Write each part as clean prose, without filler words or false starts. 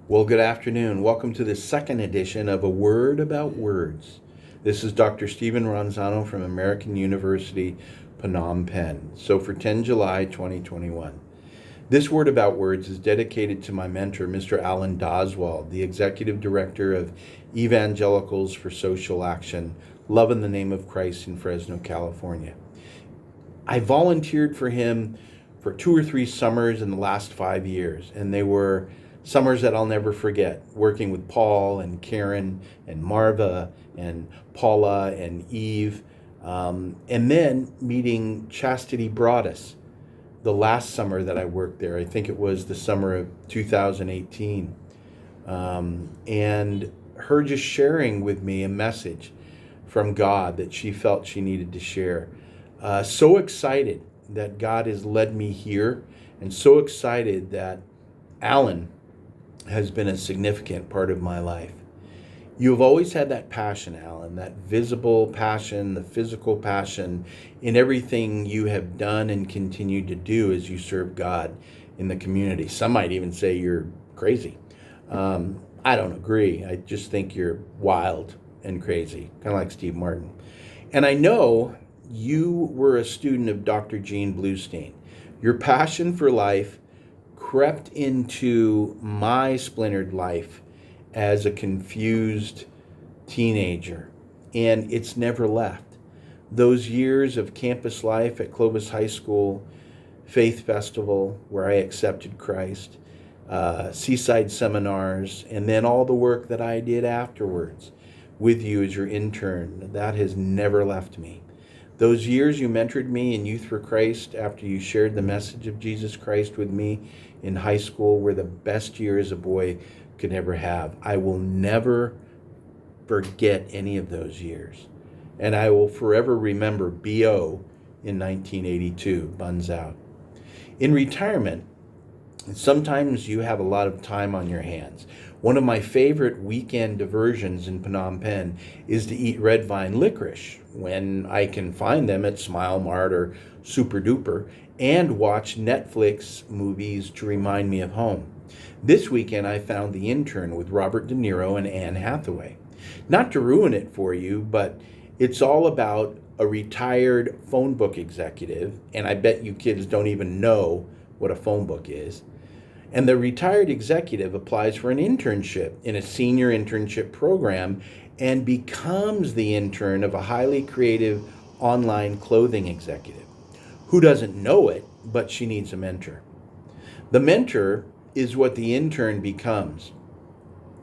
Well, good afternoon. Welcome to the second edition of A Word About Words. This is Dr. Stephen Ronzano from American University, Phnom Penh. So for 10 July 2021. This Word About Words is dedicated to my mentor, Mr. Alan Dowald, the Executive Director of Evangelicals for Social Action, Love in the Name of Christ in Fresno, California. I volunteered for him for 2 or 3 summers in the last 5 years, and they were summers that I'll never forget, working with Paul and Karen and Marva and Paula and Eve, and then meeting Chastity Broadus the last summer that I worked there. I think it was the summer of 2018. And her just sharing with me a message from God that she felt she needed to share. So excited that God has led me here, and so excited that Alan has been a significant part of my life. You have always had that passion, Alan, that visible passion, the physical passion in everything you have done and continue to do as you serve God in the community. Some might even say you're crazy. I don't agree. I just think you're wild and crazy, kind of like Steve Martin. And I know you were a student of Dr. Gene Bluestein. Your passion for life crept into my splintered life as a confused teenager, and it's never left. Those years of campus life at Clovis High School, Faith Festival, where I accepted Christ, Seaside Seminars, and then all the work that I did afterwards with you as your intern, that has never left me. Those years you mentored me in Youth for Christ after you shared the message of Jesus Christ with me in high school were the best years a boy could ever have. I will never forget any of those years. And I will forever remember BO in 1982, Buns Out. In retirement, sometimes you have a lot of time on your hands. One of my favorite weekend diversions in Phnom Penh is to eat red vine licorice when I can find them at Smile Mart or Super Duper, and watch Netflix movies to remind me of home. This weekend I found The Intern with Robert De Niro and Anne Hathaway. Not to ruin it for you, but it's all about a retired phone book executive, and I bet you kids don't even know what a phone book is. And the retired executive applies for an internship in a senior internship program and becomes the intern of a highly creative online clothing executive who doesn't know it, but she needs a mentor. The mentor is what the intern becomes.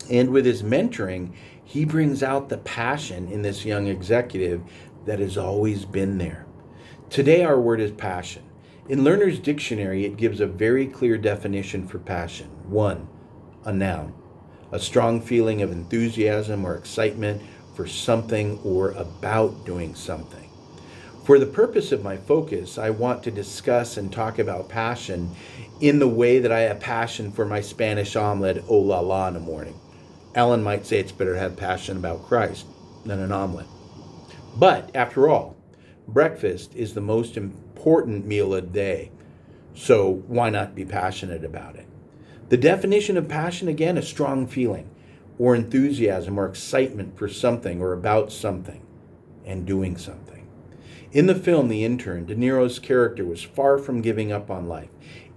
And with his mentoring, he brings out the passion in this young executive that has always been there. Today, our word is passion. In Learner's Dictionary, it gives a very clear definition for passion. 1, a noun, a strong feeling of enthusiasm or excitement for something or about doing something. For the purpose of my focus, I want to discuss and talk about passion in the way that I have passion for my Spanish omelet, oh la la, in the morning. Alan might say it's better to have passion about Christ than an omelet. But after all, breakfast is the most important meal of the day, so why not be passionate about it? The definition of passion, again, a strong feeling or enthusiasm or excitement for something or about something and doing something. In the film The Intern, De Niro's character was far from giving up on life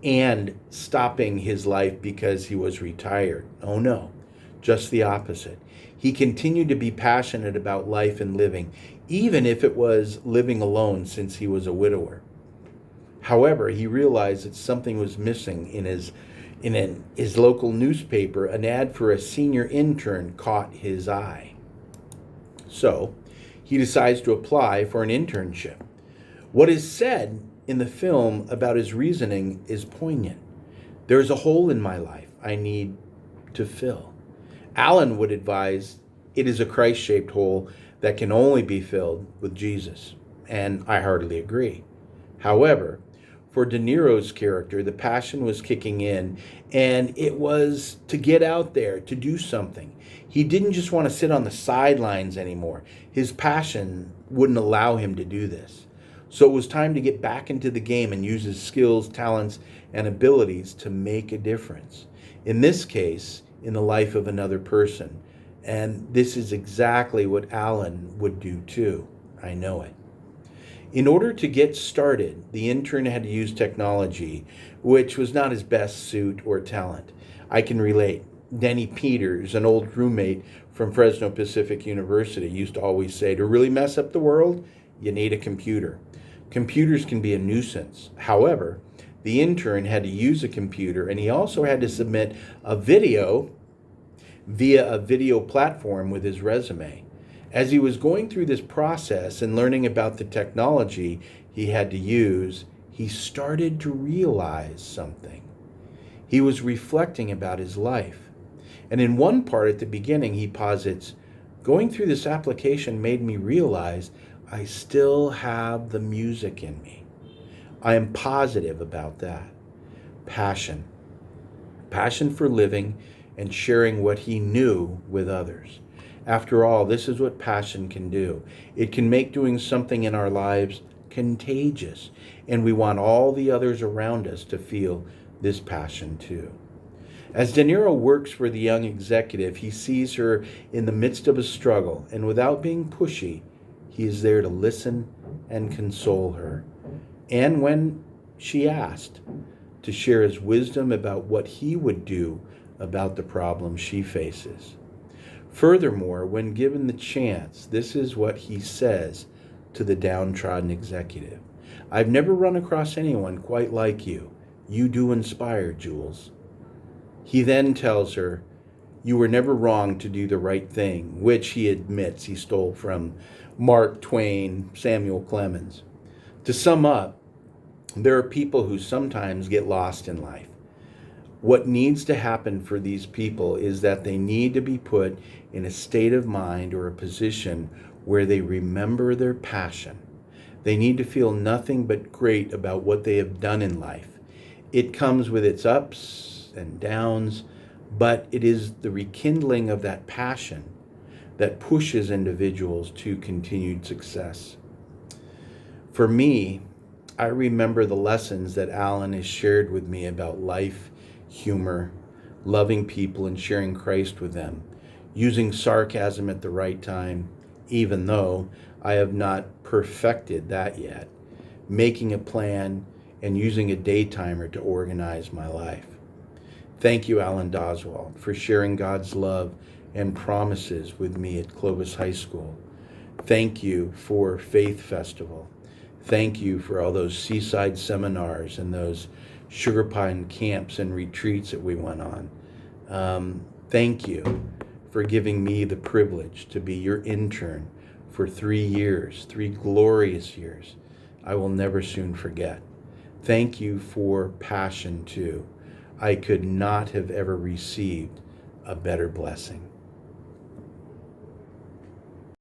and stopping his life because he was retired. Oh no, just the opposite. He continued to be passionate about life and living, even if it was living alone since he was a widower. However, he realized that something was missing in his local newspaper. An ad for a senior intern caught his eye. So he decides to apply for an internship. What is said in the film about his reasoning is poignant. There's a hole in my life I need to fill. Alan would advise it is a Christ-shaped hole that can only be filled with Jesus, and I heartily agree. However, for De Niro's character, the passion was kicking in, and it was to get out there, to do something. He didn't just want to sit on the sidelines anymore. His passion wouldn't allow him to do this. So it was time to get back into the game and use his skills, talents, and abilities to make a difference. In this case, in the life of another person. And this is exactly what Alan would do too. I know it. In order to get started, the intern had to use technology, which was not his best suit or talent. I can relate. Denny Peters, an old roommate from Fresno Pacific University, used to always say, to really mess up the world, you need a computer. Computers can be a nuisance. However, the intern had to use a computer, and he also had to submit a video via a video platform with his resume. As he was going through this process and learning about the technology he had to use, he started to realize something. He was reflecting about his life. And in one part at the beginning, he posits, going through this application made me realize I still have the music in me. I am positive about that. Passion. Passion for living and sharing what he knew with others. After all, this is what passion can do. It can make doing something in our lives contagious, and we want all the others around us to feel this passion too. As De Niro works for the young executive, he sees her in the midst of a struggle, and without being pushy, he is there to listen and console her. And when she asked, to share his wisdom about what he would do about the problem she faces. Furthermore, when given the chance, this is what he says to the downtrodden executive. I've never run across anyone quite like you. You do inspire, Jules. He then tells her, you were never wrong to do the right thing, which he admits he stole from Mark Twain, Samuel Clemens. To sum up, there are people who sometimes get lost in life. What needs to happen for these people is that they need to be put in a state of mind or a position where they remember their passion. They need to feel nothing but great about what they have done in life. It comes with its ups and downs, but it is the rekindling of that passion that pushes individuals to continued success. For me, I remember the lessons that Alan has shared with me about life, humor, loving people, and sharing Christ with them, using sarcasm at the right time, even though I have not perfected that yet, making a plan, and using a day timer to organize my life. Thank you, Alan Dowald, for sharing God's love and promises with me at Clovis High School. Thank you for Faith Festival. Thank you for all those seaside seminars and those sugar pine camps and retreats that we went on. Thank you for giving me the privilege to be your intern for 3 years, 3 glorious years I will never soon forget. Thank you for passion too. I could not have ever received a better blessing.